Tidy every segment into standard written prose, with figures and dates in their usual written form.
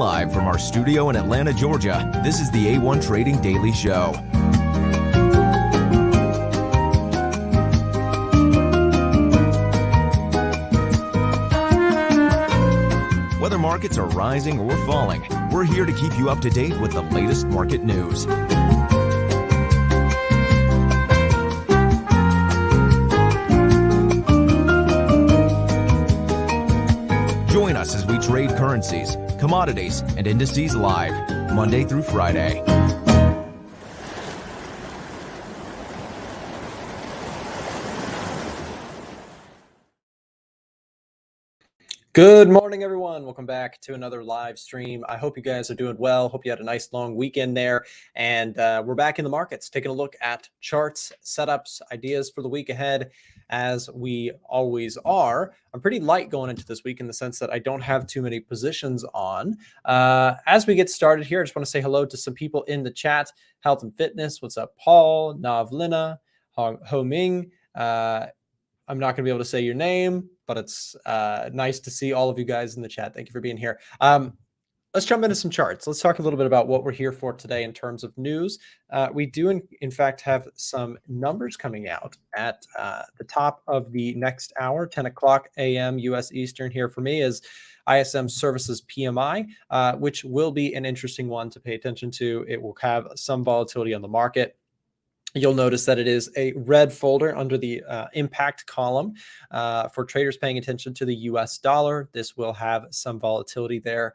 live from our studio in Atlanta, Georgia, this is the A1 Trading Daily Show. Whether markets are rising or falling, we're here to keep you up to date with the latest market news. Join us as we trade currencies, commodities, and indices live, Monday through Friday. Good morning, everyone. Welcome back to another live stream. I hope you guys are doing well. Hope you had a nice long weekend there. And we're back in the markets, taking a look at charts, setups, ideas for the week ahead, as we always are. I'm pretty light going into this week in the sense that I don't have too many positions on. As we get started here, I just want to say hello to some people in the chat. Health and Fitness. What's up, Paul? Navlina, Ho Ming. I'm not going to be able to say your name, but it's nice to see all of you guys in the chat. Thank you for being here. Let's jump into some charts. Let's talk a little bit about what we're here for today in terms of news. We do, in fact, have some numbers coming out at the top of the next hour, 10 o'clock a.m. U.S. Eastern. Here for me is ISM Services PMI, which will be an interesting one to pay attention to. It will have some volatility on the market. You'll notice that it is a red folder under the impact column for traders paying attention to the US dollar. This will have some volatility there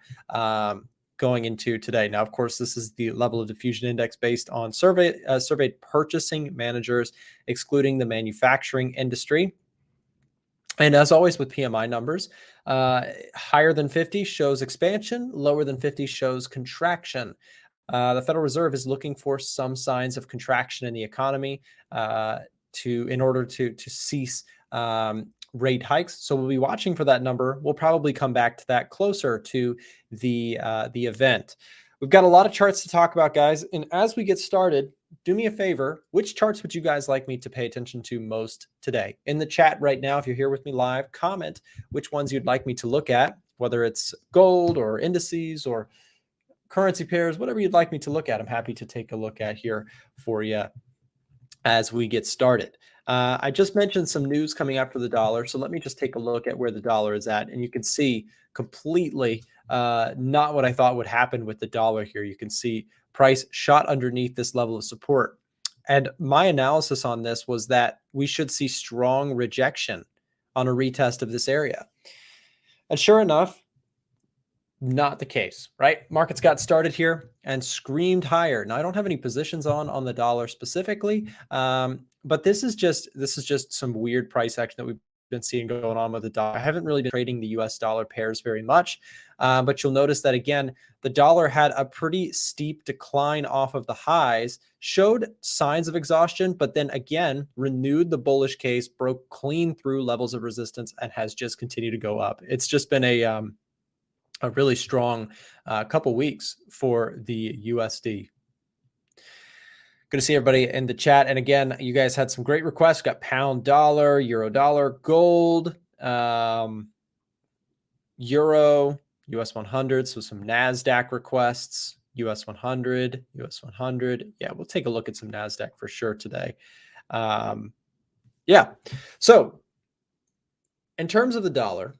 going into today. Now, of course, this is the level of diffusion index based on surveyed purchasing managers, excluding the manufacturing industry. And as always with PMI numbers, higher than 50 shows expansion, lower than 50 shows contraction. The Federal Reserve is looking for some signs of contraction in the economy in order to cease rate hikes. So we'll be watching for that number. We'll probably come back to that closer to the event. We've got a lot of charts to talk about, guys. And as we get started, do me a favor. Which charts would you guys like me to pay attention to most today? In the chat right now, if you're here with me live, comment which ones you'd like me to look at, whether it's gold or indices or currency pairs, whatever you'd like me to look at. I'm happy to take a look at here for you as we get started. I just mentioned some news coming up for the dollar. So let me just take a look at where the dollar is at. And you can see completely not what I thought would happen with the dollar here. You can see price shot underneath this level of support. And my analysis on this was that we should see strong rejection on a retest of this area. And sure enough, not the case, right? Markets got started here and screamed higher. Now I don't have any positions on the dollar specifically, but this is just some weird price action that we've been seeing going on with the dollar. I haven't really been trading the US dollar pairs very much, but you'll notice that again, the dollar had a pretty steep decline off of the highs, showed signs of exhaustion, but then again, renewed the bullish case, broke clean through levels of resistance and has just continued to go up. It's just been a really strong couple weeks for the USD. Good to see everybody in the chat. And again, you guys had some great requests. Got pound dollar, euro dollar, gold, euro, US 100. So some NASDAQ requests, US 100, US 100. Yeah, we'll take a look at some NASDAQ for sure today. Yeah. So in terms of the dollar,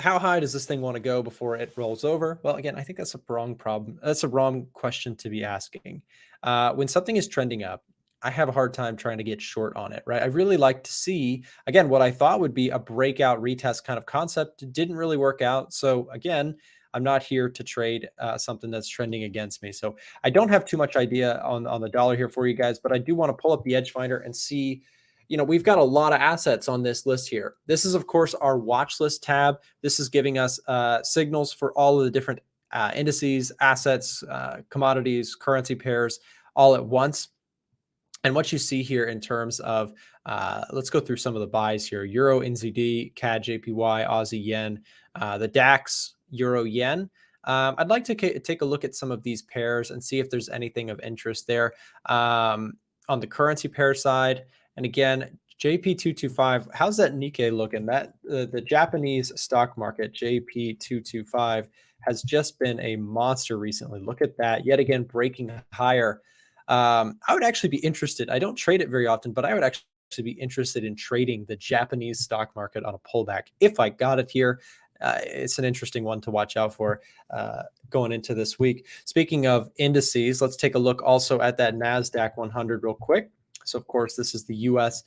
how high does this thing want to go before it rolls over? Well, again, I think that's a wrong problem. That's a wrong question to be asking. When something is trending up, I have a hard time trying to get short on it, right? I really like to see, again, what I thought would be a breakout retest kind of concept. It didn't really work out. So again, I'm not here to trade something that's trending against me. So I don't have too much idea on the dollar here for you guys, but I do want to pull up the Edge Finder and see. You know, we've got a lot of assets on this list here. This is, of course, our watch list tab. This is giving us signals for all of the different indices, assets, commodities, currency pairs all at once. And what you see here in terms of, let's go through some of the buys here. Euro, NZD, CAD, JPY, Aussie yen, the DAX, Euro, yen. I'd like to take a look at some of these pairs and see if there's anything of interest there. On the currency pair side, and again, JP225, how's that Nikkei looking? That the Japanese stock market, JP225, has just been a monster recently. Look at that. Yet again, breaking higher. I would actually be interested. I don't trade it very often, but I would actually be interested in trading the Japanese stock market on a pullback if I got it here. It's an interesting one to watch out for going into this week. Speaking of indices, let's take a look also at that NASDAQ 100 real quick. So, of course, this is the U.S.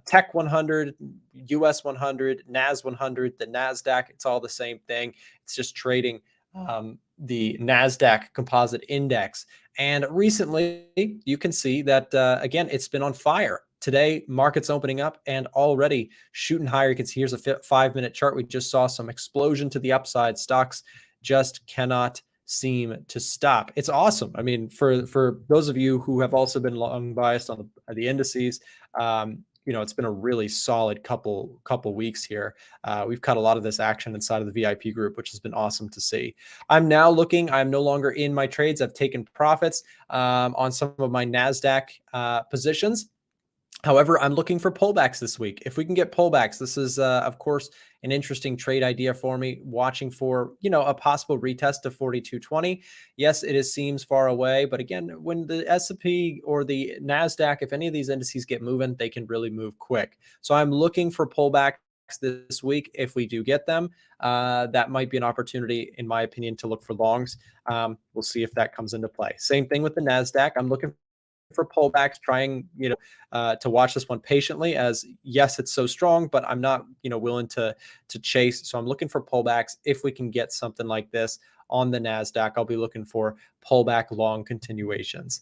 Tech 100, US 100, NAS 100, the NASDAQ. It's all the same thing. It's just trading the NASDAQ composite index. And recently, you can see that, again, it's been on fire. Today, market's opening up and already shooting higher. You can see here's a 5-minute chart. We just saw some explosion to the upside. Stocks just cannot seem to stop. It's awesome. I mean, for those of you who have also been long biased on the indices, it's been a really solid couple weeks here. We've caught a lot of this action inside of the VIP group, which has been awesome to see. I'm now looking. I'm no longer in my trades. I've taken profits on some of my NASDAQ positions. However, I'm looking for pullbacks this week. If we can get pullbacks, this is, of course, an interesting trade idea for me, watching for, a possible retest to 4220. Yes, it seems far away, but again, when the S&P or the NASDAQ, if any of these indices get moving, they can really move quick. So I'm looking for pullbacks this week. If we do get them, that might be an opportunity, in my opinion, to look for longs. We'll see if that comes into play. Same thing with the NASDAQ. I'm looking for pullbacks, trying to watch this one patiently, as yes, it's so strong, but I'm not willing to chase. So I'm looking for pullbacks. If we can get something like this on the NASDAQ, I'll be looking for pullback long continuations.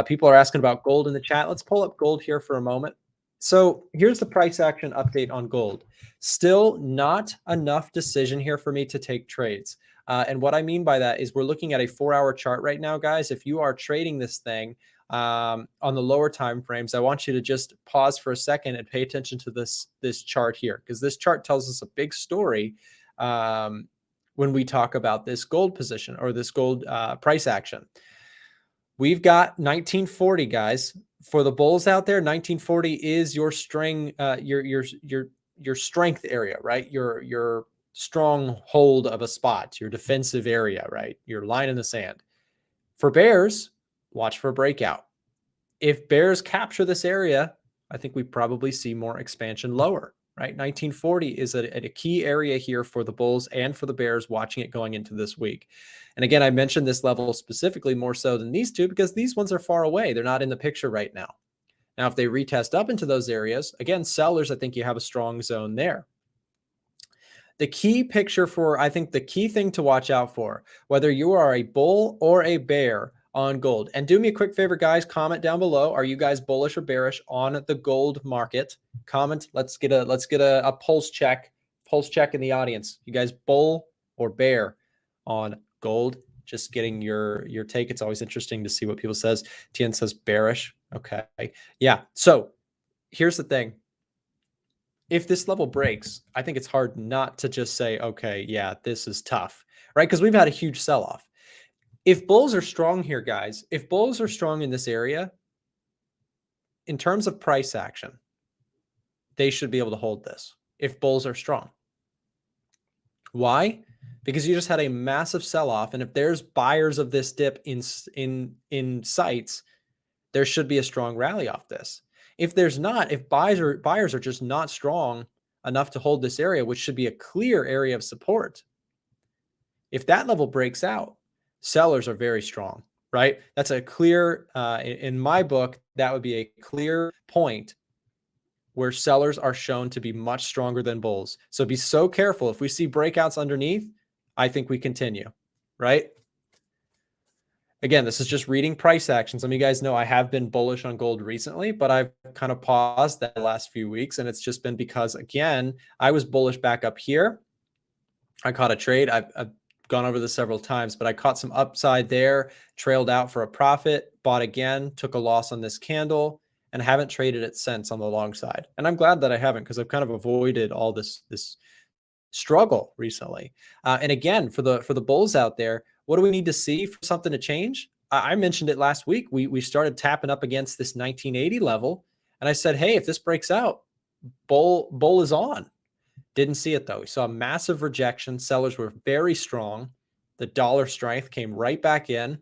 People are asking about gold in the chat. Let's pull up gold here for a moment. So here's the price action update on gold. Still not enough decision here for me to take trades. And what I mean by that is we're looking at a 4-hour chart right now, guys. If you are trading this thing on the lower time frames, I want you to just pause for a second and pay attention to this chart here, because this chart tells us a big story when we talk about this gold position or this gold price action. We've got 1940, guys. For the bulls out there, 1940 is your string, your strength area, right? Your stronghold of a spot, your defensive area, right? Your line in the sand. For bears, watch for a breakout. If bears capture this area, I think we probably see more expansion lower, right? 1940 is a key area here for the bulls and for the bears, watching it going into this week. And again, I mentioned this level specifically more so than these two because these ones are far away. They're not in the picture right now. Now, if they retest up into those areas, again, sellers, I think you have a strong zone there. The key picture I think the key thing to watch out for, whether you are a bull or a bear on gold, and do me a quick favor, guys, comment down below. Are you guys bullish or bearish on the gold market? Comment. Let's get a pulse check in the audience. You guys bull or bear on gold? Just getting your take. It's always interesting to see what people says. Tien says bearish. Okay. Yeah. So here's the thing. If this level breaks, I think it's hard not to just say, okay, yeah, this is tough, right? Because we've had a huge sell-off. If bulls are strong here, guys, if bulls are strong in this area, in terms of price action, they should be able to hold this if bulls are strong. Why? Because you just had a massive sell-off, and if there's buyers of this dip in sights, there should be a strong rally off this. If there's not, if buyers are just not strong enough to hold this area, which should be a clear area of support, if that level breaks out, sellers are very strong, right? That's a clear, in my book, that would be a clear point where sellers are shown to be much stronger than bulls. So be so careful. If we see breakouts underneath, I think we continue, right? Again, this is just reading price action. Some of you guys know I have been bullish on gold recently, but I've kind of paused that last few weeks. And it's just been because, again, I was bullish back up here. I caught a trade. I've gone over this several times, but I caught some upside there, trailed out for a profit, bought again, took a loss on this candle, and haven't traded it since on the long side. And I'm glad that I haven't, because I've kind of avoided all this struggle recently. And again, for the bulls out there, what do we need to see for something to change? I mentioned it last week. We started tapping up against this 1980 level, and I said, hey, if this breaks out, bull is on. Didn't see it though. We saw a massive rejection. Sellers were very strong. The dollar strength came right back in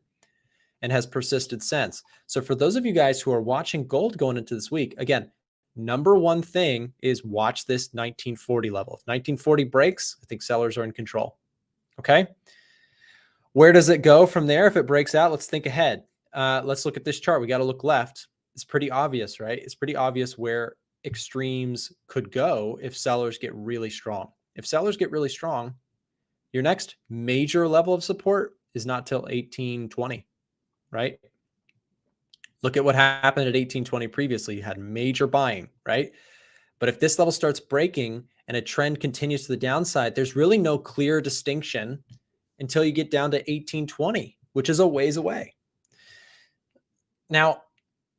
and has persisted since. So for those of you guys who are watching gold going into this week, again, number one thing is watch this 1940 level. If 1940 breaks, I think sellers are in control. Okay. Where does it go from there? If it breaks out, let's think ahead. Let's look at this chart. We got to look left. It's pretty obvious, right? It's pretty obvious where extremes could go if sellers get really strong. If sellers get really strong, your next major level of support is not till 1820, right? Look at what happened at 1820 previously. You had major buying, right? But if this level starts breaking and a trend continues to the downside, there's really no clear distinction until you get down to 1820, which is a ways away. Now,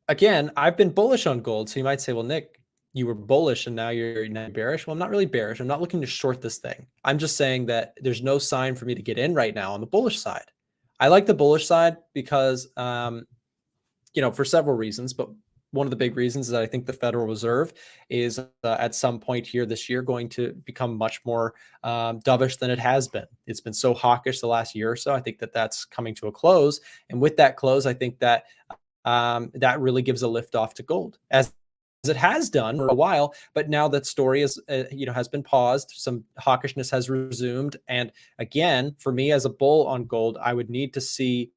again, I've been bullish on gold. So you might say, well, Nick, you were bullish and now you're bearish. Well, I'm not really bearish. I'm not looking to short this thing. I'm just saying that there's no sign for me to get in right now on the bullish side. I like the bullish side because, for several reasons, but one of the big reasons is that I think the Federal Reserve is at some point here this year going to become much more dovish than it has been. It's been so hawkish the last year or so. I think that that's coming to a close. And with that close, I think that that really gives a lift off to gold, as it has done for a while. But now that story is, has been paused. Some hawkishness has resumed. And again, for me as a bull on gold, I would need to see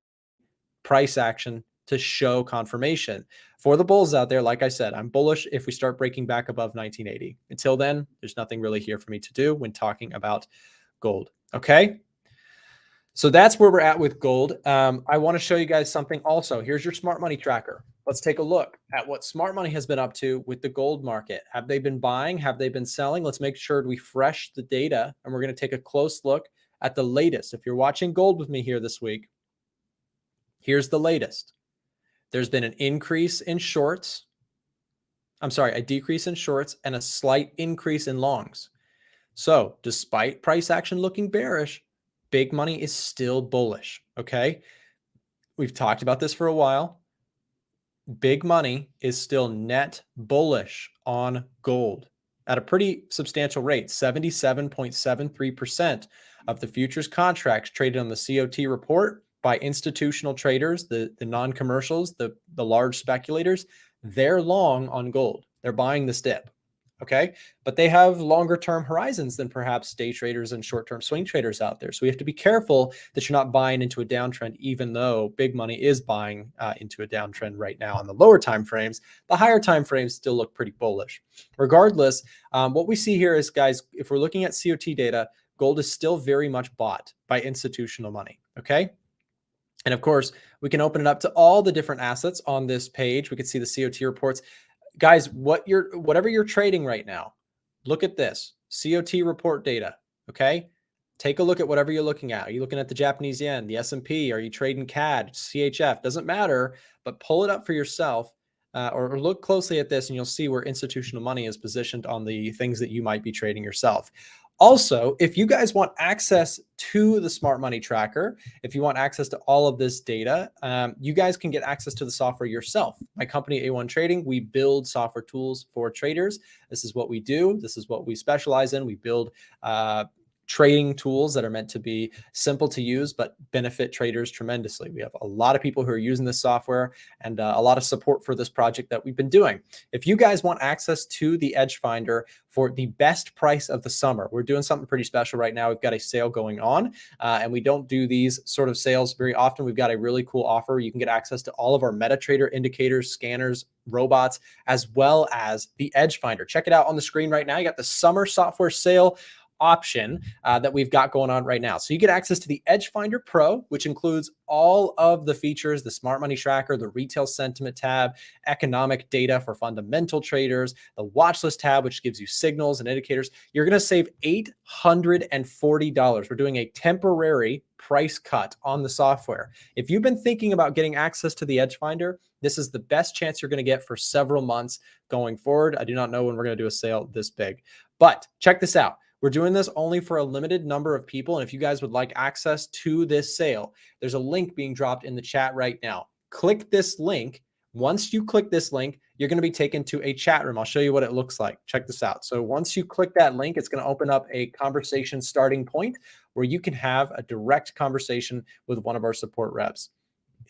price action to show confirmation. For the bulls out there, like I said, I'm bullish if we start breaking back above 1980. Until then, there's nothing really here for me to do when talking about gold. Okay. So that's where we're at with gold. I want to show you guys something also. Here's your smart money tracker. Let's take a look at what smart money has been up to with the gold market. Have they been buying? Have they been selling? Let's make sure we refresh the data, and we're going to take a close look at the latest. If you're watching gold with me here this week, here's the latest. There's been an increase in shorts. I'm sorry, a decrease in shorts and a slight increase in longs. So despite price action looking bearish, big money is still bullish. Okay. We've talked about this for a while. Big money is still net bullish on gold at a pretty substantial rate. 77.73% of the futures contracts traded on the COT report by institutional traders, the non-commercials, the large speculators, they're long on gold. They're buying this dip. Okay. But they have longer term horizons than perhaps day traders and short-term swing traders out there. So we have to be careful that you're not buying into a downtrend, even though big money is buying into a downtrend right now on the lower time frames. The higher time frames still look pretty bullish. Regardless, what we see here is, guys, if we're looking at COT data, gold is still very much bought by institutional money. Okay. And of course, we can open it up to all the different assets on this page. We can see the COT reports. Guys, whatever you're trading right now, look at this COT report data. Okay. Take a look at whatever you're looking at. Are you looking at the Japanese yen, the S&P? Are you trading CAD, CHF? Doesn't matter, but pull it up for yourself or look closely at this and you'll see where institutional money is positioned on the things that you might be trading yourself. Also, if you guys want access to the smart money tracker, if you want access to all of this data, you guys can get access to the software yourself. My company, A1 Trading, we build software tools for traders. This is what we do. This is what we specialize in. We build trading tools that are meant to be simple to use, but benefit traders tremendously. We have a lot of people who are using this software and a lot of support for this project that we've been doing. If you guys want access to the EDGEFINDER for the best price of the summer, we're doing something pretty special right now. We've got a sale going on and we don't do these sort of sales very often. We've got a really cool offer. You can get access to all of our MetaTrader indicators, scanners, robots, as well as the EDGEFINDER. Check it out on the screen right now. You got the summer software sale option that we've got going on right now. So you get access to the EDGEFINDER Pro, which includes all of the features, the smart money tracker, the retail sentiment tab, economic data for fundamental traders, the watch list tab, which gives you signals and indicators. You're going to save $840. We're doing a temporary price cut on the software. If you've been thinking about getting access to the EDGEFINDER, this is the best chance you're going to get for several months going forward. I do not know when we're going to do a sale this big, but check this out. We're doing this only for a limited number of people. And if you guys would like access to this sale, there's a link being dropped in the chat right now. Click this link. Once you click this link, you're going to be taken to a chat room. I'll show you what it looks like. Check this out. So once you click that link, it's going to open up a conversation starting point where you can have a direct conversation with one of our support reps.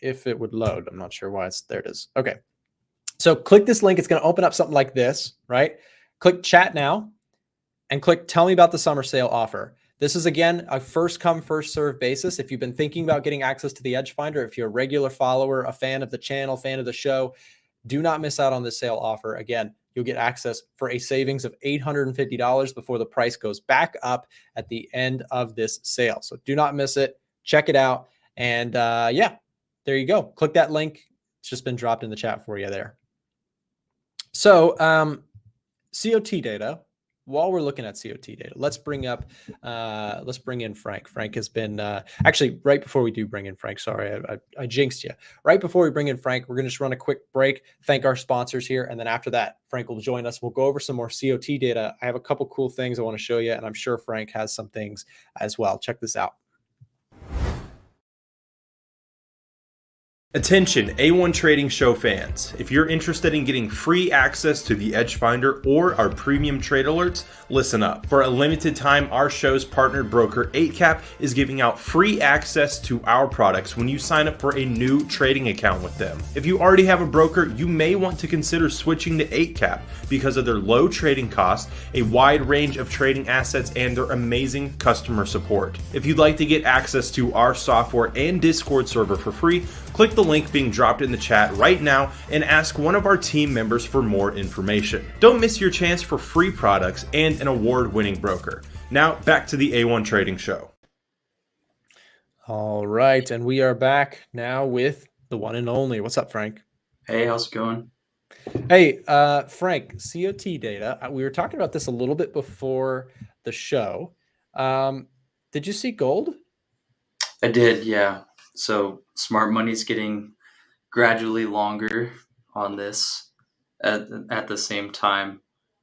If it would load, I'm not sure why there it is. Okay. So click this link. It's going to open up something like this, right? Click chat now and click tell me about the summer sale offer. This is, again, a first come, first serve basis. If you've been thinking about getting access to the Edge Finder, if you're a regular follower, a fan of the channel, fan of the show, do not miss out on this sale offer. Again, you'll get access for a savings of $850 before the price goes back up at the end of this sale. So do not miss it. Check it out. And yeah, there you go. Click that link. It's just been dropped in the chat for you there. So COT data. While we're looking at COT data, let's bring in Frank. Frank has been actually, right before we do bring in Frank, sorry, I jinxed you. Right before we bring in Frank, we're going to just run a quick break, thank our sponsors here, and then after that, Frank will join us. We'll go over some more COT data. I have a couple cool things I want to show you, and I'm sure Frank has some things as well. Check this out. Attention A1 Trading Show fans, if you're interested in getting free access to the Edge Finder or our premium trade alerts, listen up. For a limited time, our show's partnered broker 8cap is giving out free access to our products when you sign up for a new trading account with them. If you already have a broker, you may want to consider switching to 8cap because of their low trading costs, a wide range of trading assets, and their amazing customer support. If you'd like to get access to our software and Discord server for free, click the link being dropped in the chat right now and ask one of our team members for more information. Don't miss your chance for free products and an award-winning broker. Now back to the A1 Trading Show. All right, and we are back now with the one and only. What's up, Frank? Hey, how's it going? Hey, Frank, COT data. We were talking about this a little bit before the show. Did you see gold? I did, yeah. So smart money's getting gradually longer on this at the same time,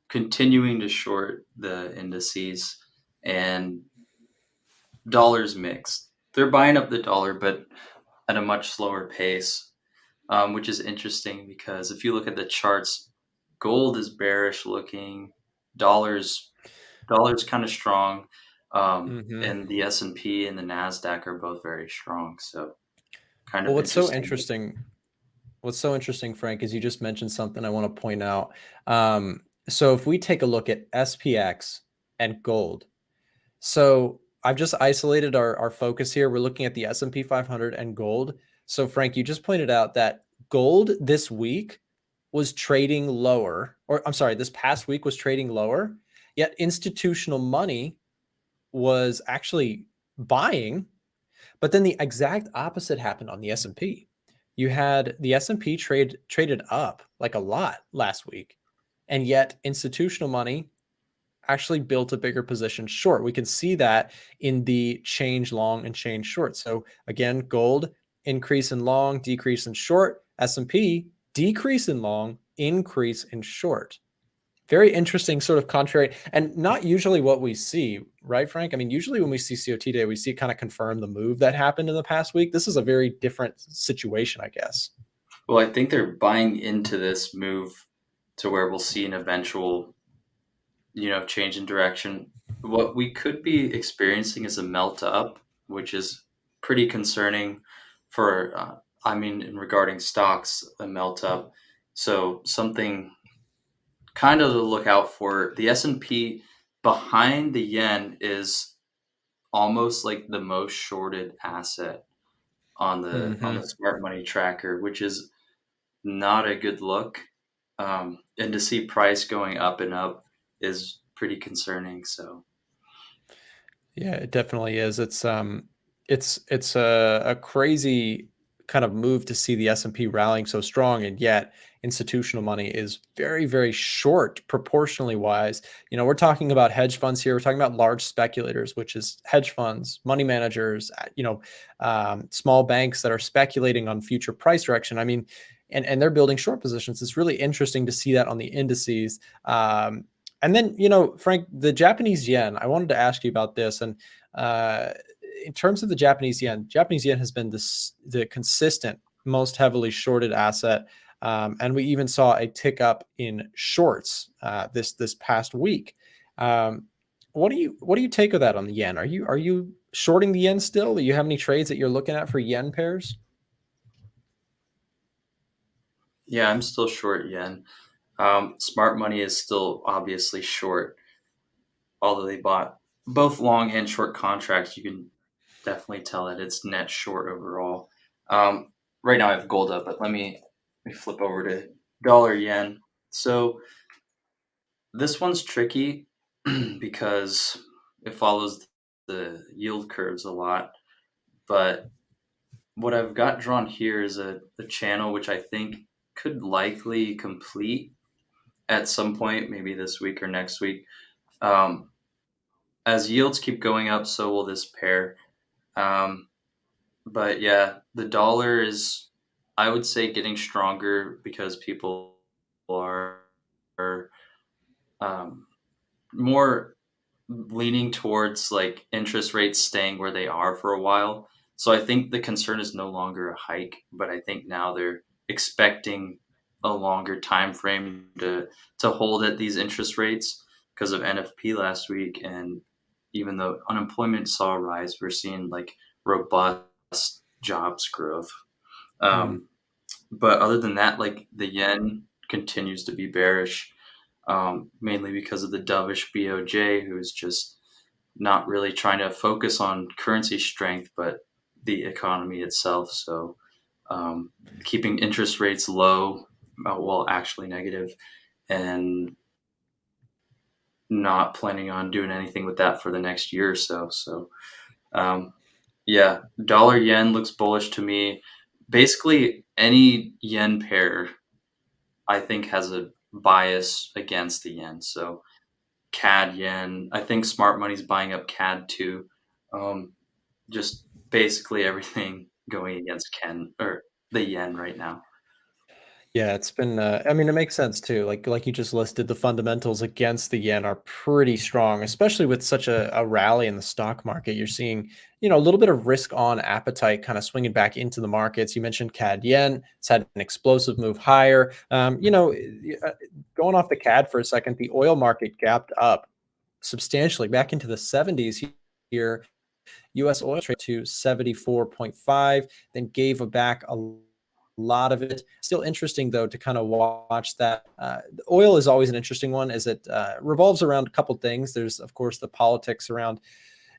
continuing to short the indices, and dollars mixed. They're buying up the dollar, but at a much slower pace, which is interesting because if you look at the charts, gold is bearish looking, dollars kind of strong. And the S&P and the NASDAQ are both very strong. So kind of what's so interesting, Frank, is you just mentioned something I want to point out. So if we take a look at SPX and gold, so I've just isolated our focus here. We're looking at the S&P 500 and gold. So Frank, you just pointed out that gold this week was trading lower, or I'm sorry, this past week was trading lower, yet institutional money was actually buying. But then the exact opposite happened on the S&P. You had the S&P traded up like a lot last week, and yet institutional money actually built a bigger position short. We can see that in the change long and change short. So again, gold, increase in long, decrease in short. S&P, decrease in long, increase in short. Very interesting, sort of contrary, and not usually what we see, right, Frank? I mean, usually when we see COT day, we see kind of confirm the move that happened in the past week. This is a very different situation, I guess. Well, I think they're buying into this move to where we'll see an eventual, change in direction. What we could be experiencing is a melt up, which is pretty concerning for, in regarding stocks, a melt up. So something kind of to look out for. The S&P behind the yen is almost like the most shorted asset on the smart money tracker, which is not a good look. And to see price going up and up is pretty concerning. So yeah, it definitely is. It's a crazy kind of move to see the S&P rallying so strong, and yet institutional money is very, very short proportionally wise. We're talking about hedge funds here. We're talking about large speculators, which is hedge funds, money managers, small banks that are speculating on future price direction. I mean, and they're building short positions. It's really interesting to see that on the indices. And then, Frank, the Japanese yen, I wanted to ask you about this. And in terms of the Japanese yen has been the consistent, most heavily shorted asset. And we even saw a tick up in shorts this past week. What do you take of that on the yen? Are you shorting the yen still? Do you have any trades that you're looking at for yen pairs? Yeah, I'm still short yen. Smart money is still obviously short, although they bought both long and short contracts. You can definitely tell that it's net short overall. Right now I have gold up, but let me flip over to dollar yen. So this one's tricky because it follows the yield curves a lot. But what I've got drawn here is a channel which I think could likely complete at some point, maybe this week or next week. As yields keep going up, so will this pair. But yeah, the dollar is, I would say, getting stronger because people are more leaning towards like interest rates staying where they are for a while. So I think the concern is no longer a hike, but I think now they're expecting a longer time frame to hold at these interest rates because of NFP last week. And even though unemployment saw a rise, we're seeing like robust jobs growth. But other than that, like the yen continues to be bearish, mainly because of the dovish BOJ, who's just not really trying to focus on currency strength, but the economy itself. So keeping interest rates low, well, actually negative, and not planning on doing anything with that for the next year or so. So yeah, dollar yen looks bullish to me. Basically, any yen pair, I think, has a bias against the yen. So CAD yen, I think smart money's buying up CAD too. Just basically everything going against Ken or the yen right now. Yeah, it's been. I mean, it makes sense too. Like you just listed, the fundamentals against the yen are pretty strong, especially with such a rally in the stock market. You're seeing, a little bit of risk on appetite kind of swinging back into the markets. You mentioned CAD yen; it's had an explosive move higher. Going off the CAD for a second, the oil market gapped up substantially back into the 70s here. U.S. oil trade to 74.5, then gave back a lot of it. Still interesting though to kind of watch that. Oil is always an interesting one as it revolves around a couple things. There's of course the politics around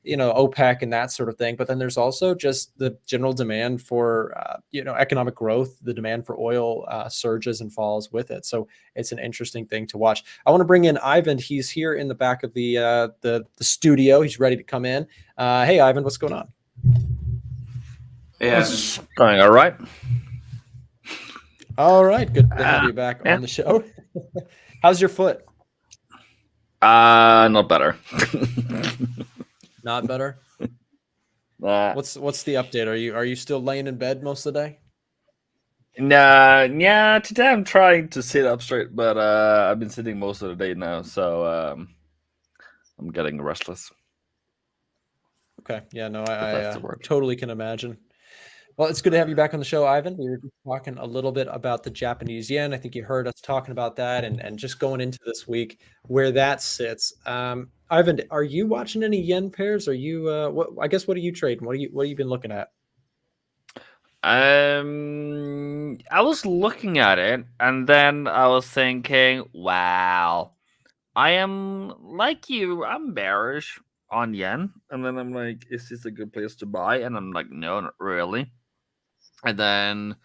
OPEC and that sort of thing, but then there's also just the general demand for economic growth. The demand for oil surges and falls with it, so it's an interesting thing to watch. I want to bring in Ivan. He's here in the back of the studio. He's ready to come in. Hey Ivan, what's going on? Yeah, it's going all right. All right, good to have you back on the show. How's your foot? Not better. Not better. What's the update? Are you still laying in bed most of the day? Nah, yeah. Today I'm trying to sit up straight, but I've been sitting most of the day now, so I'm getting restless. Okay, yeah, no, I totally can imagine. Well, it's good to have you back on the show, Ivan. We were talking a little bit about the Japanese yen. I think you heard us talking about that and just going into this week where that sits. Ivan, are you watching any yen pairs? Are you what are you trading? What have you been looking at? I was looking at it and then I was thinking, wow, I am like you, I'm bearish on yen. And then I'm like, is this a good place to buy? And I'm like, no, not really. And then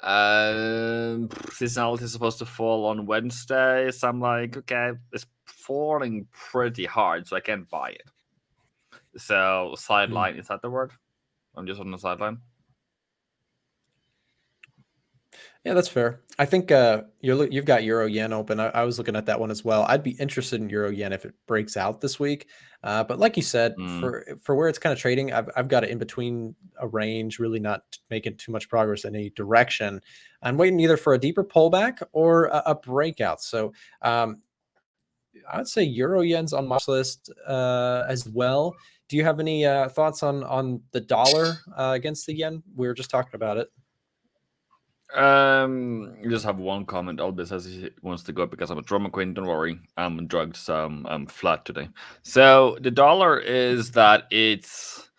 seasonality is supposed to fall on Wednesday. So I'm like, okay, it's falling pretty hard, so I can't buy it. So sideline, is that the word? I'm just on the sideline. Yeah, that's fair. I think you've got Euro Yen open. I was looking at that one as well. I'd be interested in Euro Yen if it breaks out this week. But like you said, for where it's kind of trading, I've got it in between a range, really not making too much progress in any direction. I'm waiting either for a deeper pullback or a breakout. So I would say Euro Yen's on my list as well. Do you have any thoughts on the dollar against the yen? We were just talking about it. You just have one comment. Albus says he wants to go because I'm a drama queen. Don't worry, I'm drugged, so I'm flat today. So the dollar is that it's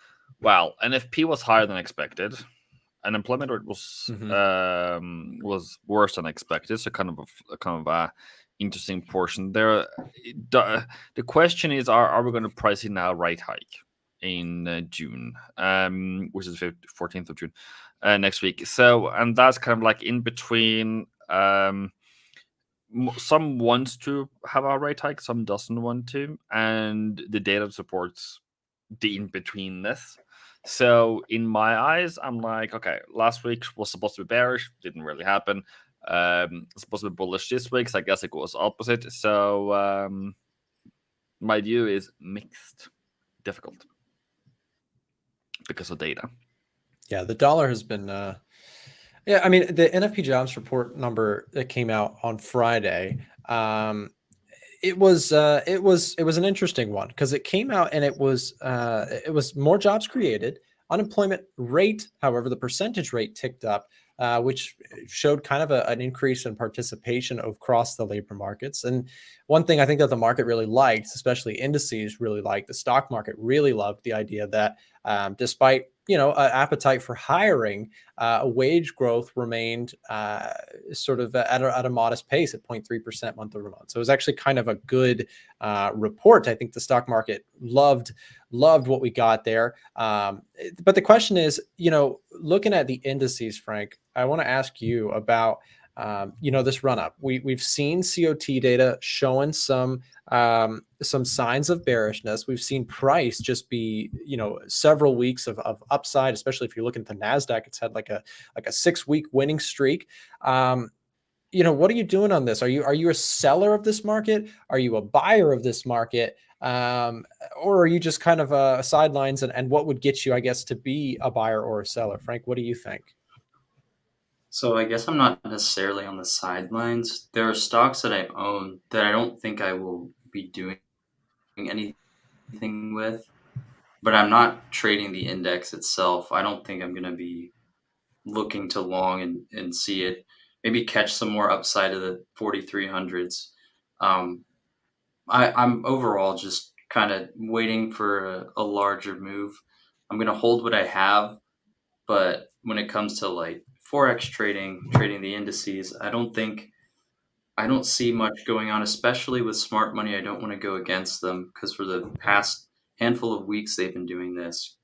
Well, NFP was higher than expected. Unemployment rate was was worse than expected. So kind of a interesting portion there. The question is, are we going to price in now rate hike in June, which is 14th of June next week? So, and that's kind of like in between. Some wants to have a rate hike, some doesn't want to, and the data supports the in between this. So in my eyes, I'm like, okay, last week was supposed to be bearish, didn't really happen. Supposed to be bullish this week, so I guess it goes opposite. So my view is mixed, difficult because of data. Yeah, the dollar has been. Yeah, I mean the NFP jobs report number that came out on Friday. It was an interesting one because it came out and it was more jobs created. Unemployment rate, however, the percentage rate ticked up, which showed kind of an increase in participation across the labor markets. And one thing I think that the market really liked, especially indices really liked, the stock market really loved the idea that despite an appetite for hiring, wage growth remained sort of at a modest pace at 0.3% month over month. So it was actually kind of a good report. I think the stock market loved what we got there. But the question is, looking at the indices, Frank, I want to ask you about this run up. We've seen COT data showing some signs of bearishness. We've seen price just be, several weeks of upside, especially if you're looking at the NASDAQ. It's had like a 6-week winning streak. What are you doing on this? Are you a seller of this market? Are you a buyer of this market? Or are you just kind of sidelines, and what would get you, I guess, to be a buyer or a seller? Frank, what do you think? So I guess I'm not necessarily on the sidelines. There are stocks that I own that I don't think I will be doing anything with, but I'm not trading the index itself. I don't think I'm going to be looking to long and see it, maybe catch some more upside of the 4300s. I'm overall just kind of waiting for a larger move. I'm going to hold what I have, but when it comes to like Forex trading the indices, I don't see much going on, especially with smart money. I don't want to go against them because for the past handful of weeks, they've been doing this,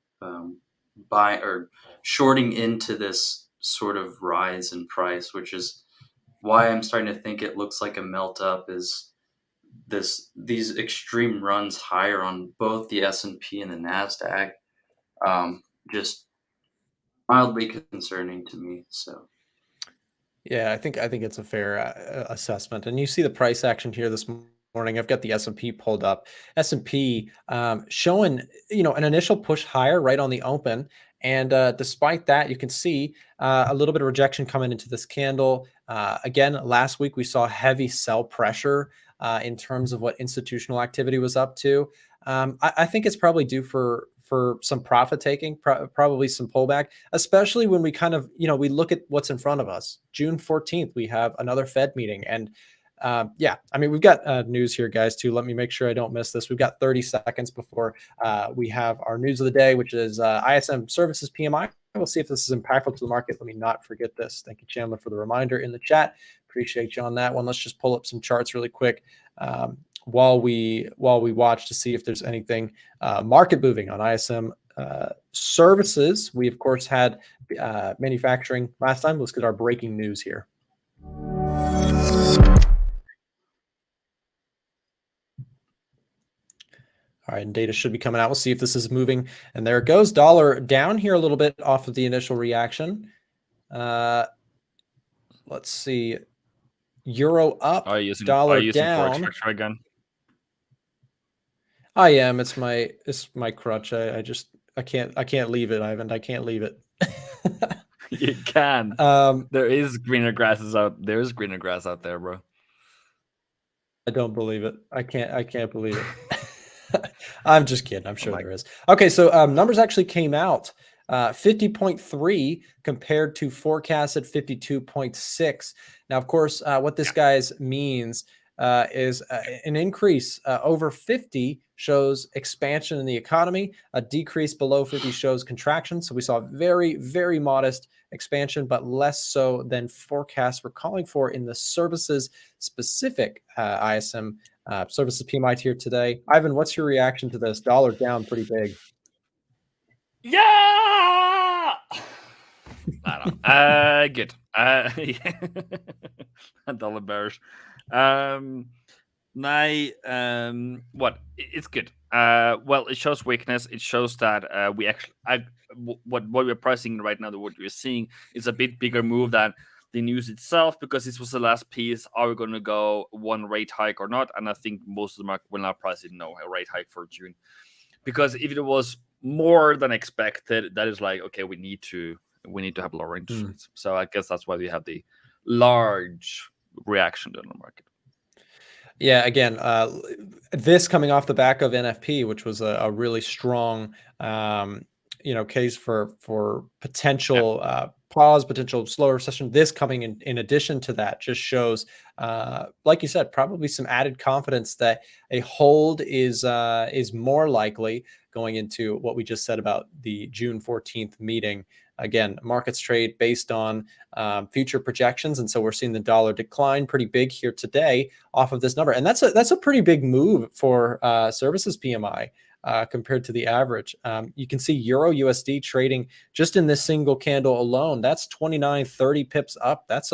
buy or shorting into this sort of rise in price, which is why I'm starting to think it looks like a melt up is these extreme runs higher on both the S&P and the NASDAQ. Just mildly concerning to me. So Yeah, I think it's a fair assessment. And you see the price action here this morning. I've got the S&P pulled up. S&P showing an initial push higher right on the open, and despite that, you can see a little bit of rejection coming into this candle. Again, last week we saw heavy sell pressure in terms of what institutional activity was up to. I think it's probably due for some profit taking, probably some pullback, especially when we kind of, we look at what's in front of us. June 14th, we have another Fed meeting. And yeah, I mean, we've got news here, guys, too. Let me make sure I don't miss this. We've got 30 seconds before we have our news of the day, which is ISM Services PMI. We'll see if this is impactful to the market. Let me not forget this. Thank you, Chandler, for the reminder in the chat. Appreciate you on that one. Let's just pull up some charts really quick while we watch to see if there's anything market moving on ISM services. We of course had manufacturing last time. Let's get our breaking news here. All right, and data should be coming out. We'll see if this is moving. And there it goes. Dollar down here a little bit off of the initial reaction. Let's see. Euro up, dollar down. Again? I am. It's my crutch. I can't leave it, Ivan. I can't leave it. You can. There is greener grass out there, bro. I don't believe it. I can't believe it. I'm just kidding. I'm sure there is. Okay, so numbers actually came out. 50.3 compared to forecast at 52.6. Now, of course, what this guys means is an increase over 50 shows expansion in the economy. A decrease below 50 shows contraction. So we saw very, very modest expansion, but less so than forecasts were calling for in the services specific ISM services PMI tier today. Ivan, what's your reaction to this? Dollar down pretty big. Yeah. I don't know. Good. Yeah. Dollar bearish. What? It's good. Well, it shows weakness. It shows that we actually, what we're pricing right now, what we're seeing is a bit bigger move than the news itself, because this was the last piece. Are we going to go one rate hike or not? And I think most of the market will not price it no a rate hike for June, because if it was more than expected, that is like, okay, we need to have lower interest rates. So I guess that's why we have the large reaction to the market. Yeah, again, this coming off the back of NFP, which was a really strong, case for potential pause, potential slower recession. This coming in addition to that just shows, like you said, probably some added confidence that a hold is more likely going into what we just said about the June 14th meeting. Again, markets trade based on future projections, and so we're seeing the dollar decline pretty big here today off of this number, and that's a pretty big move for services PMI compared to the average. You can see Euro USD trading just in this single candle alone. That's 29, 30 pips up. That's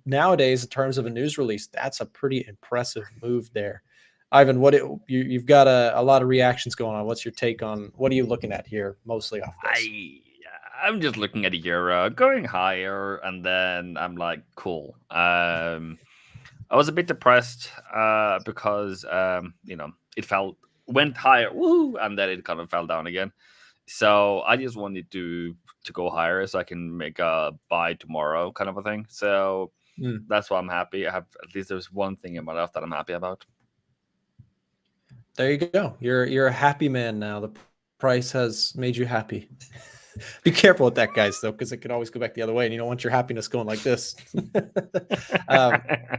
nowadays in terms of a news release, that's a pretty impressive move there. Ivan, you've got a lot of reactions going on. What's your take on what are you looking at here mostly off this? I'm just looking at the euro going higher, and then I'm like, cool. I was a bit depressed because it went higher, woo, and then it kind of fell down again. So I just wanted to go higher so I can make a buy tomorrow kind of a thing. So that's why I'm happy. I have at least there's one thing in my life that I'm happy about. There you go. You're a happy man now. The price has made you happy. Be careful with that, guys, though, because it could always go back the other way, and you don't want your happiness going like this.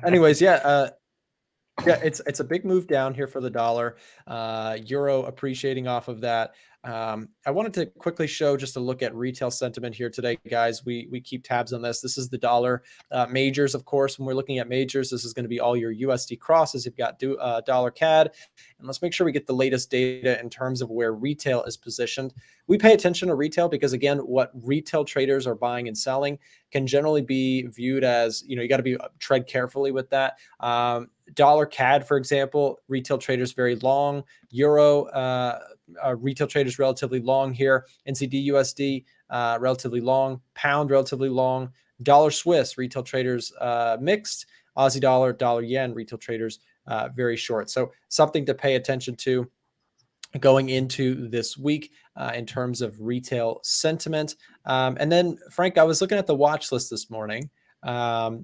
Anyways, it's a big move down here for the dollar. Euro appreciating off of that. I wanted to quickly show just a look at retail sentiment here today, guys. We keep tabs on this. This is the dollar majors, of course. When we're looking at majors, this is going to be all your USD crosses. You've got dollar CAD, and let's make sure we get the latest data in terms of where retail is positioned. We pay attention to retail because, again, what retail traders are buying and selling can generally be viewed as, you got to tread carefully with that. Dollar CAD, for example, retail traders very long. Euro retail traders relatively long here. NCD USD relatively long. Pound relatively long. Dollar Swiss retail traders mixed. Aussie dollar, dollar yen retail traders very short. So something to pay attention to going into this week in terms of retail sentiment. And then, Frank, I was looking at the watch list this morning.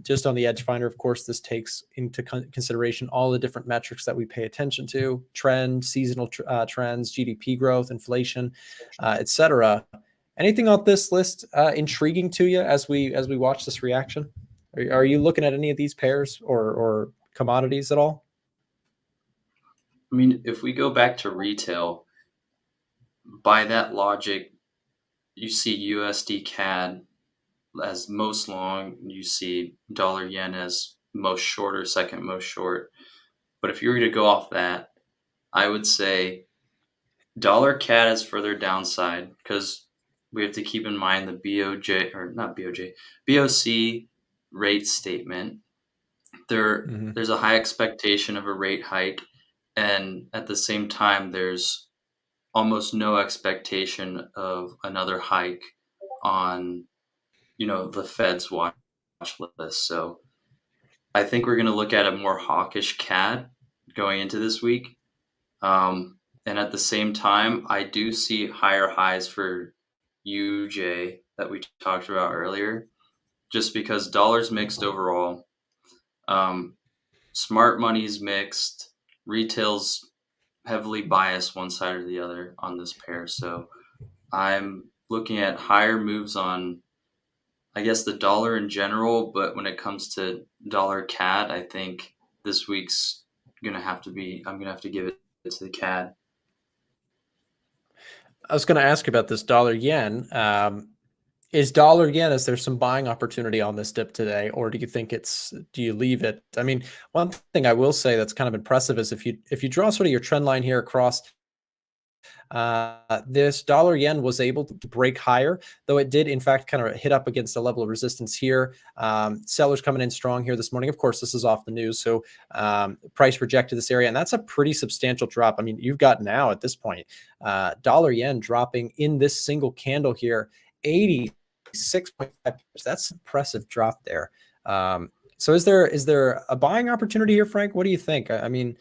Just on the EDGEFINDER, of course, this takes into consideration all the different metrics that we pay attention to: trend, seasonal trends, GDP growth, inflation, etc. Anything on this list intriguing to you as we watch this reaction? Are you looking at any of these pairs or commodities at all? I mean, if we go back to retail, by that logic, you see USD CAD as most long, you see dollar yen as most short or second most short. But if you were to go off that, I would say dollar CAD is further downside because we have to keep in mind the BOC rate statement. There's a high expectation of a rate hike, and at the same time, there's almost no expectation of another hike on the Fed's watch list. So I think we're going to look at a more hawkish CAD going into this week. And at the same time, I do see higher highs for UJ that we talked about earlier, just because dollar's mixed overall. Smart money's mixed. Retail's heavily biased one side or the other on this pair. So I'm looking at higher moves on, I guess, the dollar in general, but when it comes to dollar CAD, I think this week's I'm gonna have to give it to the CAD. I was going to ask about this dollar yen. Is dollar yen, is there some buying opportunity on this dip today, or do you think do you leave it? I mean, one thing I will say that's kind of impressive is if you draw sort of your trend line here across, this dollar yen was able to break higher, though it did in fact kind of hit up against a level of resistance here. Sellers coming in strong here this morning. Of course, this is off the news, so price rejected this area, and that's a pretty substantial drop. I mean, you've got now at this point dollar yen dropping in this single candle here 86.5. That's an impressive drop there. So is there a buying opportunity here, Frank? What do you think? I mean,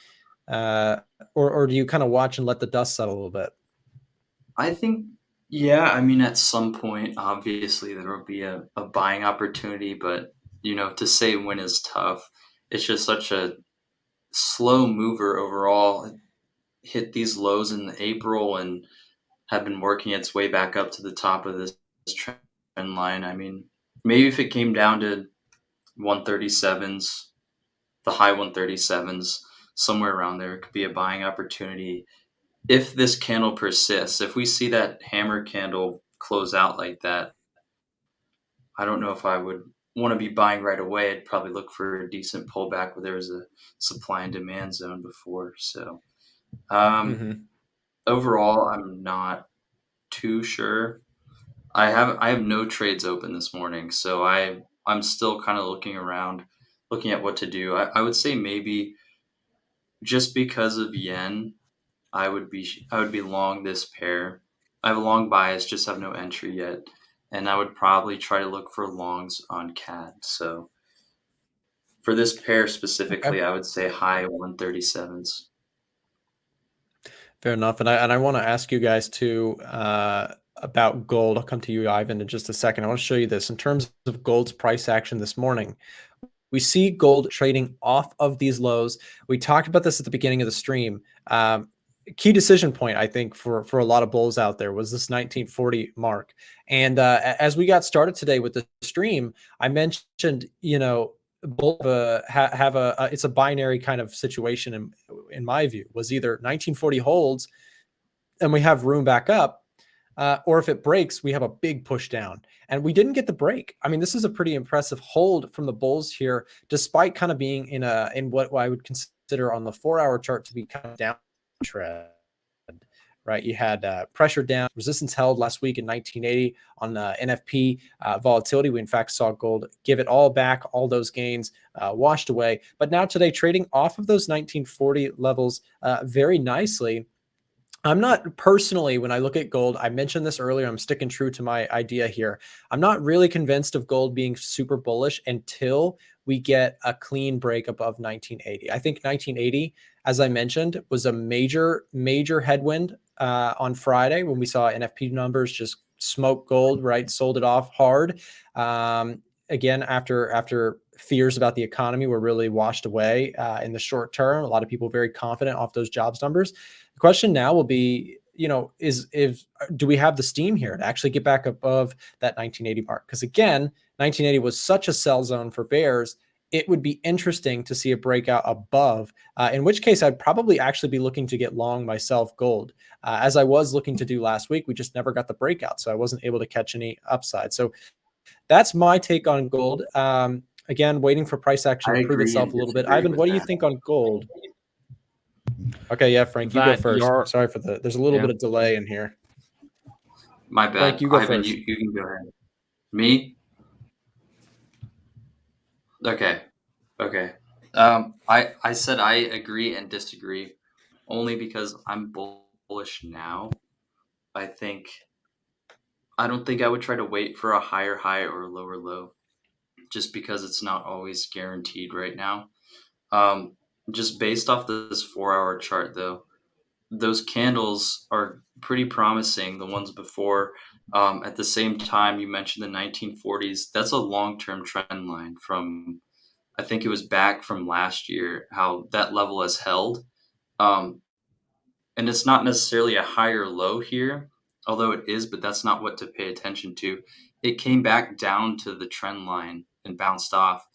or do you kind of watch and let the dust settle a little bit? I think, yeah, I mean, at some point, obviously, there will be a buying opportunity, but, to say when is tough. It's just such a slow mover overall. It hit these lows in April and have been working its way back up to the top of this trend line. I mean, maybe if it came down to 137s, the high 137s, somewhere around there, it could be a buying opportunity. If this candle persists, if we see that hammer candle close out like that, I don't know if I would want to be buying right away. I'd probably look for a decent pullback where there was a supply and demand zone before. So overall, I'm not too sure. I have no trades open this morning, so I'm still kind of looking around, looking at what to do. I would say maybe just because of yen, I would be long this pair. I have a long bias, just have no entry yet, and I would probably try to look for longs on CAD. So for this pair specifically, I would say high 137s. Fair enough. And I want to ask you guys too about gold. I'll come to you, Ivan, in just a second. I want to show you this in terms of gold's price action this morning. We see gold trading off of these lows. We talked about this at the beginning of the stream. Key decision point, I think, for a lot of bulls out there was this 1940 mark. And as we got started today with the stream, I mentioned, bull it's a binary kind of situation in my view. Was either 1940 holds and we have room back up, or if it breaks, we have a big push down. And we didn't get the break. I mean, this is a pretty impressive hold from the bulls here, despite kind of being in what I would consider on the 4-hour chart to be kind of down trend. Right, you had pressure down, resistance held last week in 1980 on NFP volatility. We in fact saw gold give it all back, all those gains washed away. But now today, trading off of those 1940 levels very nicely. I'm not personally, when I look at gold, I mentioned this earlier, I'm sticking true to my idea here. I'm not really convinced of gold being super bullish until we get a clean break above 1980. I think 1980, as I mentioned, was a major headwind on Friday when we saw NFP numbers just smoke gold, right? Sold it off hard. Again, after fears about the economy were really washed away in the short term, a lot of people very confident off those jobs numbers. The question now will be, do we have the steam here to actually get back above that 1980 mark? Because again, 1980 was such a sell zone for bears. It would be interesting to see a breakout above, in which case I'd probably actually be looking to get long myself gold, as I was looking to do last week. We just never got the breakout, so I wasn't able to catch any upside. So that's my take on gold. Again, waiting for price action to prove itself a little bit. Ivan, what do you think on gold? Okay, yeah, Frank, you go first. Sorry for there's a little bit of delay in here. My bad. Frank, you go Ivan, first. You can go ahead. Me? Okay. I said I agree and disagree only because I'm bullish now. I don't think I would try to wait for a higher high or a lower low, just because it's not always guaranteed right now. Just based off this 4-hour chart, though, those candles are pretty promising. The ones before, at the same time, you mentioned the 1940s. That's a long-term trend line from, I think it was back from last year, how that level has held. And it's not necessarily a higher low here, although it is, but that's not what to pay attention to. It came back down to the trend line and bounced off.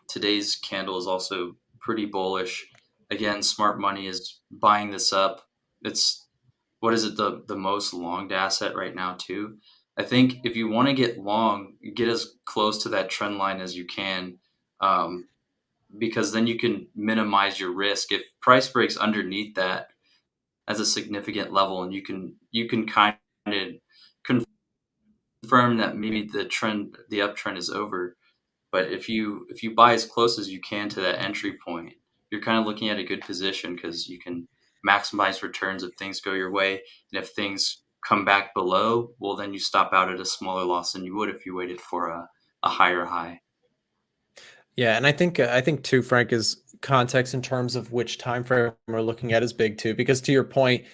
Today's candle is also pretty bullish. Again, smart money is buying this up. It's, what is it, the most longed asset right now too. I think if you want to get long, get as close to that trend line as you can, because then you can minimize your risk. If price breaks underneath that as a significant level, and you can kind of confirm that maybe the uptrend is over. But if you buy as close as you can to that entry point, you're kind of looking at a good position, because you can maximize returns if things go your way. And if things come back below, well, then you stop out at a smaller loss than you would if you waited for a higher high. Yeah, and I think too, Frank, is context in terms of which time frame we're looking at is big too, because to your point,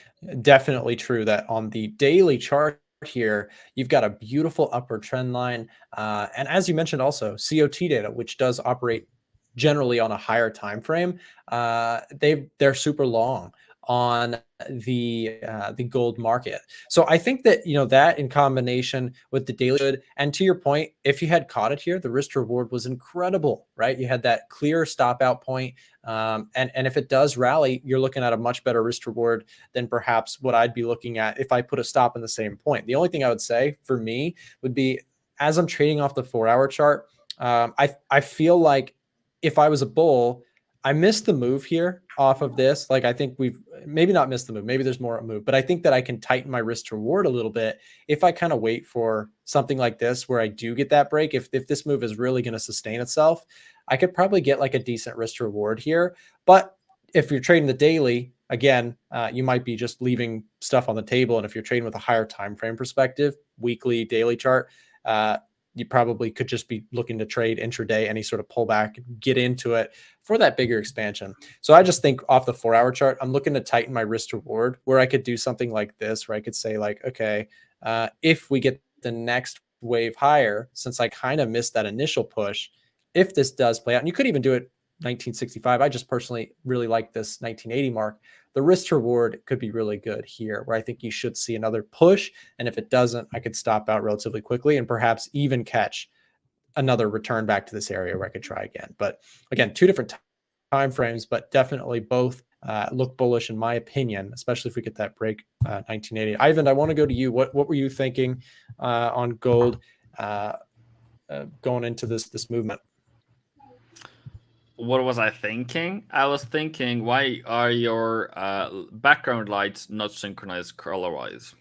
definitely true that on the daily chart here, you've got a beautiful upward trend line, and as you mentioned, also COT data, which does operate generally on a higher time frame. They're super long on the gold market. So I think that, you know, that in combination with the daily good, and to your point, if you had caught it here, the risk reward was incredible, right? You had that clear stop out point. And if it does rally, you're looking at a much better risk reward than perhaps what I'd be looking at if I put a stop in the same point. The only thing I would say for me would be, as I'm trading off the 4-hour chart, I feel like if I was a bull, I missed the move here off of this. Like, I think we've maybe not missed the move. Maybe there's more a move, but I think that I can tighten my risk to reward a little bit if I kind of wait for something like this, where I do get that break. If this move is really going to sustain itself, I could probably get like a decent risk to reward here. But if you're trading the daily, again, you might be just leaving stuff on the table. And if you're trading with a higher time frame perspective, weekly, daily chart, you probably could just be looking to trade intraday, any sort of pullback, get into it for that bigger expansion. So I just think off the 4-hour chart, I'm looking to tighten my risk to reward, where I could do something like this, where I could say like, okay, if we get the next wave higher, since I kind of missed that initial push, if this does play out, and you could even do it 1965. I just personally really like this 1980 mark. The risk to reward could be really good here, where I think you should see another push. And if it doesn't, I could stop out relatively quickly and perhaps even catch another return back to this area where I could try again. But again, two different time frames, but definitely both look bullish in my opinion, especially if we get that break 1980. Ivan, I want to go to you. What were you thinking on gold going into this movement? What was I thinking? I was thinking, why are your background lights not synchronized color-wise?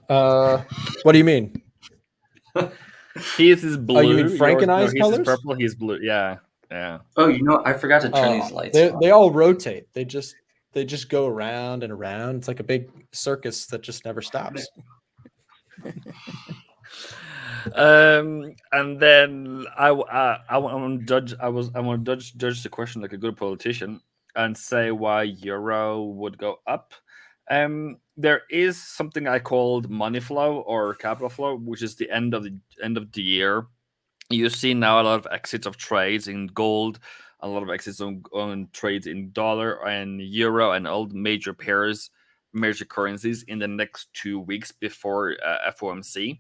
What do you mean? His is blue. Oh, you mean Frankenized his colors? is purple. He's blue. Yeah. Oh, I forgot to turn these lights on. They all rotate. They just go around and around. It's like a big circus that just never stops. And then I want to judge the question like a good politician and say why euro would go up. There is something I called money flow or capital flow, which is the end of the year. You see now a lot of exits of trades in gold, a lot of exits on trades in dollar and euro and all the major pairs, major currencies in the next 2 weeks before FOMC.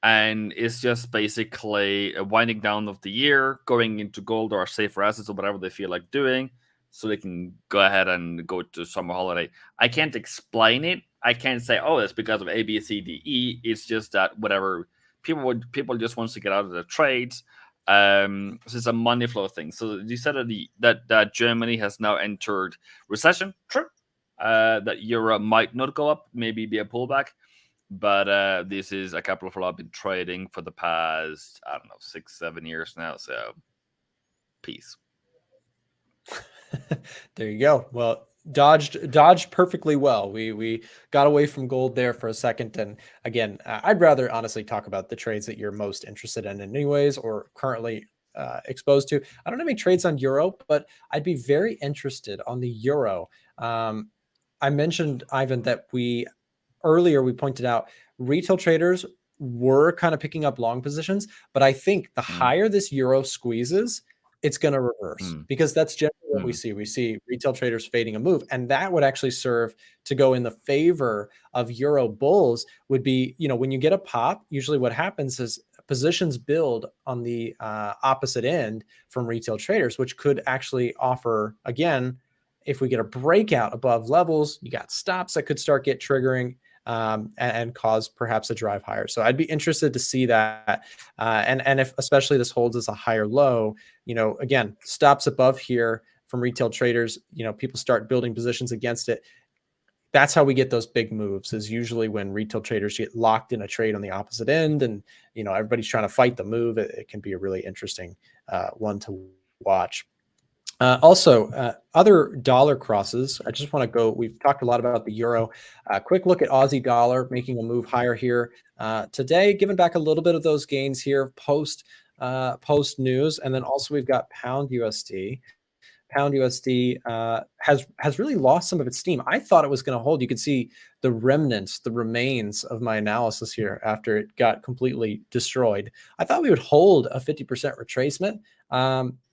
And it's just basically a winding down of the year, going into gold or safer assets or whatever they feel like doing, so they can go ahead and go to summer holiday. I can't explain it. I can't say, oh, it's because of A, B, C, D, E. It's just that whatever people just wants to get out of the trades. So it's a money flow thing. So you said that Germany has now entered recession. True. That euro might not go up, maybe be a pullback. But this is a capital flow I've been trading for the past, 6-7 years now. So peace. There you go. Well, dodged perfectly well. We got away from gold there for a second. And again, I'd rather honestly talk about the trades that you're most interested in anyways, or currently exposed to. I don't have any trades on euro, but I'd be very interested on the euro. I mentioned, Ivan, that earlier we pointed out retail traders were kind of picking up long positions, but I think the higher this euro squeezes, it's going to reverse, because that's generally what we see. We see retail traders fading a move, and that would actually serve to go in the favor of euro bulls. Would be, when you get a pop, usually what happens is positions build on the opposite end from retail traders, which could actually offer, again, if we get a breakout above levels, you got stops that could start get triggering and cause perhaps a drive higher. So I'd be interested to see that. And if especially this holds as a higher low, again, stops above here from retail traders, people start building positions against it. That's how we get those big moves, is usually when retail traders get locked in a trade on the opposite end and, everybody's trying to fight the move. It can be a really interesting one to watch. Also, other dollar crosses. I just want to go. We've talked a lot about the euro. Quick look at Aussie dollar making a move higher here today, giving back a little bit of those gains here post news, and then also we've got pound USD. Pound USD has really lost some of its steam. I thought it was going to hold. You could see the remnants, the remains of my analysis here after it got completely destroyed. I thought we would hold a 50% retracement.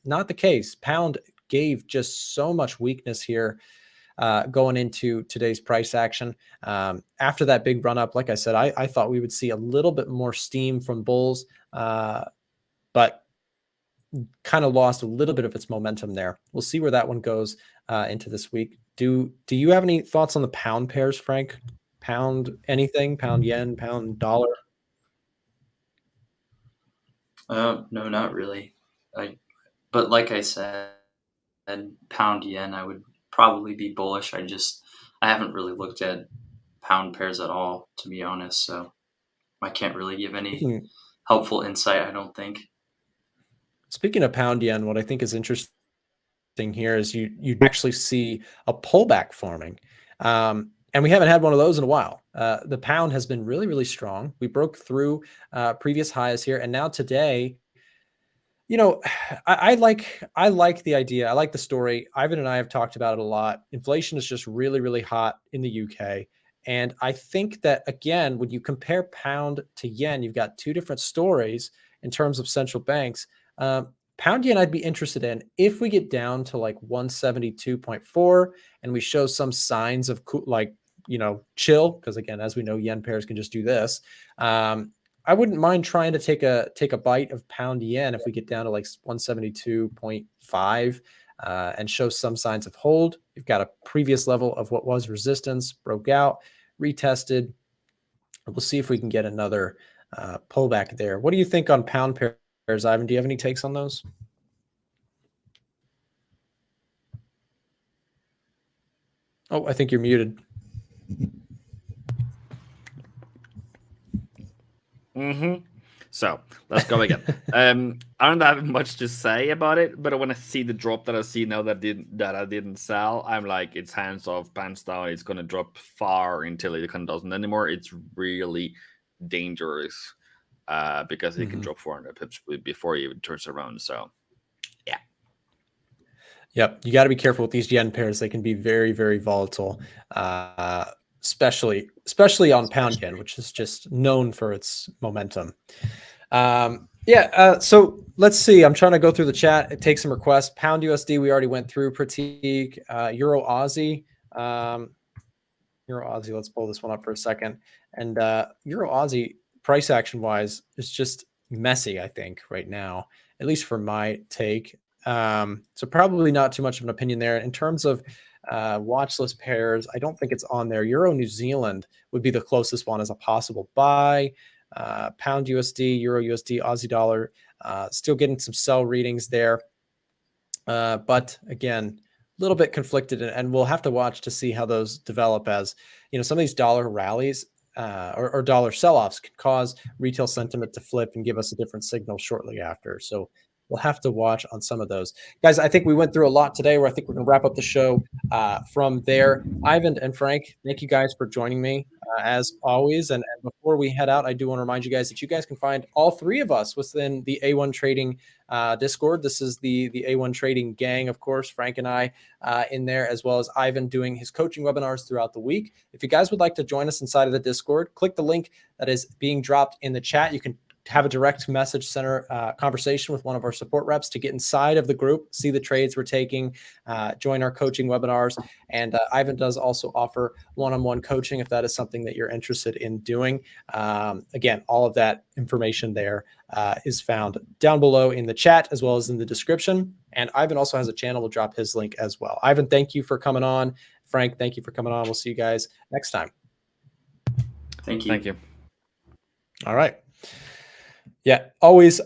Not the case. Pound gave just so much weakness here going into today's price action. After that big run up, like I said, I thought we would see a little bit more steam from bulls, but kind of lost a little bit of its momentum there. We'll see where that one goes into this week. Do you have any thoughts on the pound pairs, Frank? Pound anything? Pound yen, pound dollar? No, not really. But like I said, pound yen, I would probably be bullish. I haven't really looked at pound pairs at all, to be honest. So I can't really give any helpful insight, I don't think. Speaking of pound yen, what I think is interesting here is you actually see a pullback forming. And we haven't had one of those in a while. The pound has been really, really strong. We broke through previous highs here. And now today, I like the idea. I like the story. Ivan and I have talked about it a lot. Inflation is just really, really hot in the UK. And I think that, again, when you compare pound to yen, you've got two different stories in terms of central banks. Pound yen I'd be interested in if we get down to like 172.4 and we show some signs of chill, because again, as we know, yen pairs can just do this. I wouldn't mind trying to take a bite of pound yen if we get down to like 172.5 and show some signs of hold. You've got a previous level of what was resistance, broke out, retested. We'll see if we can get another pullback there. What do you think on pound pairs, Ivan? Do you have any takes on those? Oh, I think you're muted. So let's go again. I don't have much to say about it, but when I see the drop that I see now that I didn't sell, I'm like, it's hands off, pants down. It's gonna drop far until it doesn't anymore. It's really dangerous because it can drop 400 pips before it even turns around. So yeah. Yep, you got to be careful with these yen pairs. They can be very, very volatile, especially on pound yen, which is just known for its momentum. So let's see. I'm trying to go through the chat. Take some requests. Pound USD, we already went through. Pratik, Euro Aussie. Let's pull this one up for a second. And Euro Aussie, price action wise, is just messy, I think, right now, at least for my take. So probably not too much of an opinion there. In terms of watch list pairs, I don't think it's on there. Euro New Zealand would be the closest one as a possible buy. Pound USD, Euro USD, Aussie dollar, still getting some sell readings there. But again, a little bit conflicted, and we'll have to watch to see how those develop, as some of these dollar rallies or dollar sell-offs can cause retail sentiment to flip and give us a different signal shortly after. So we'll have to watch on some of those. Guys, I think we went through a lot today, where I think we're going to wrap up the show from there. Ivan and Frank, thank you guys for joining me as always. And before we head out, I do want to remind you guys that you guys can find all three of us within the A1 Trading Discord. This is the A1 Trading gang, of course, Frank and I in there, as well as Ivan doing his coaching webinars throughout the week. If you guys would like to join us inside of the Discord, click the link that is being dropped in the chat. You can have a direct message center conversation with one of our support reps to get inside of the group, see the trades we're taking, join our coaching webinars. And Ivan does also offer one-on-one coaching if that is something that you're interested in doing. Again, all of that information there is found down below in the chat as well as in the description. And Ivan also has a channel. We'll drop his link as well. Ivan, thank you for coming on. Frank, thank you for coming on. We'll see you guys next time. Thank you. Thank you. All right. Yeah, always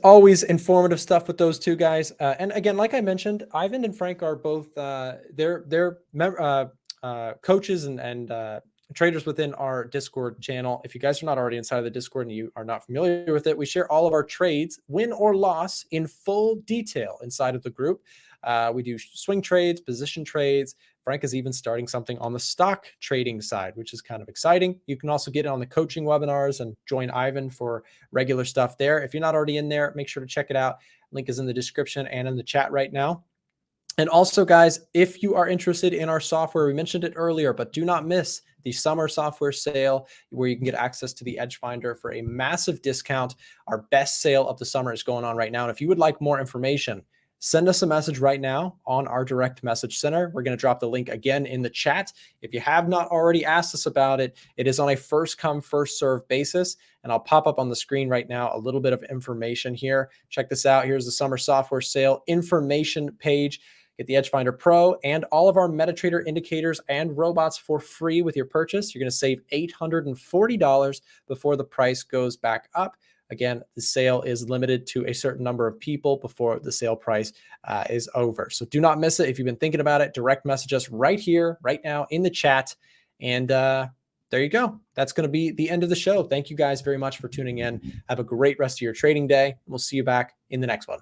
informative stuff with those two guys. And again, like I mentioned, Ivan and Frank are both they're coaches and traders within our Discord channel. If you guys are not already inside of the Discord and you are not familiar with it, we share all of our trades, win or loss, in full detail inside of the group. We do swing trades, position trades. Frank is even starting something on the stock trading side, which is kind of exciting. You can also get it on the coaching webinars and join Ivan for regular stuff there. If you're not already in there, make sure to check it out. Link is in the description and in the chat right now. And also, guys, if you are interested in our software, we mentioned it earlier, but do not miss the summer software sale where you can get access to the EDGEFINDER for a massive discount. Our best sale of the summer is going on right now. And if you would like more information, send us a message right now on our direct message center. We're going to drop the link again in the chat. If you have not already asked us about it, it is on a first come, first serve basis. And I'll pop up on the screen right now a little bit of information here. Check this out. Here's the summer software sale information page. Get the EDGEFINDER Pro and all of our MetaTrader indicators and robots for free with your purchase. You're going to save $840 before the price goes back up. Again, the sale is limited to a certain number of people before the sale price is over. So do not miss it. If you've been thinking about it, direct message us right here, right now in the chat. And there you go. That's going to be the end of the show. Thank you guys very much for tuning in. Have a great rest of your trading day. We'll see you back in the next one.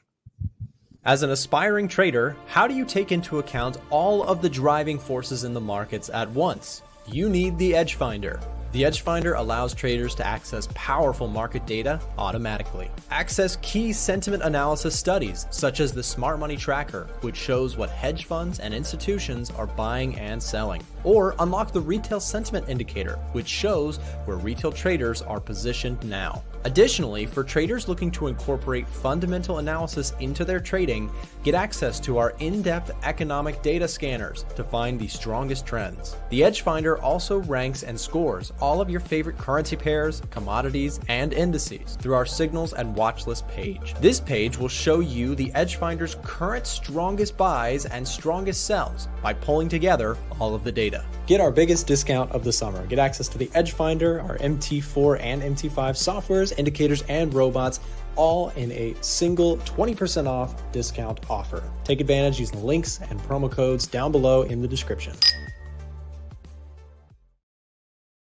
As an aspiring trader, how do you take into account all of the driving forces in the markets at once? You need the EDGEFINDER. The EDGEFINDER allows traders to access powerful market data automatically. Access key sentiment analysis studies, such as the Smart Money Tracker, which shows what hedge funds and institutions are buying and selling. Or unlock the Retail Sentiment Indicator, which shows where retail traders are positioned now. Additionally, for traders looking to incorporate fundamental analysis into their trading, get access to our in-depth economic data scanners to find the strongest trends. The EDGEFINDER also ranks and scores all of your favorite currency pairs, commodities, and indices through our signals and watch list page. This page will show you the EDGEFINDER's current strongest buys and strongest sells by pulling together all of the data. Get our biggest discount of the summer. Get access to the EDGEFINDER, our MT4 and MT5 softwares, indicators, and robots, all in a single 20% off discount offer. Take advantage using the links and promo codes down below in the description.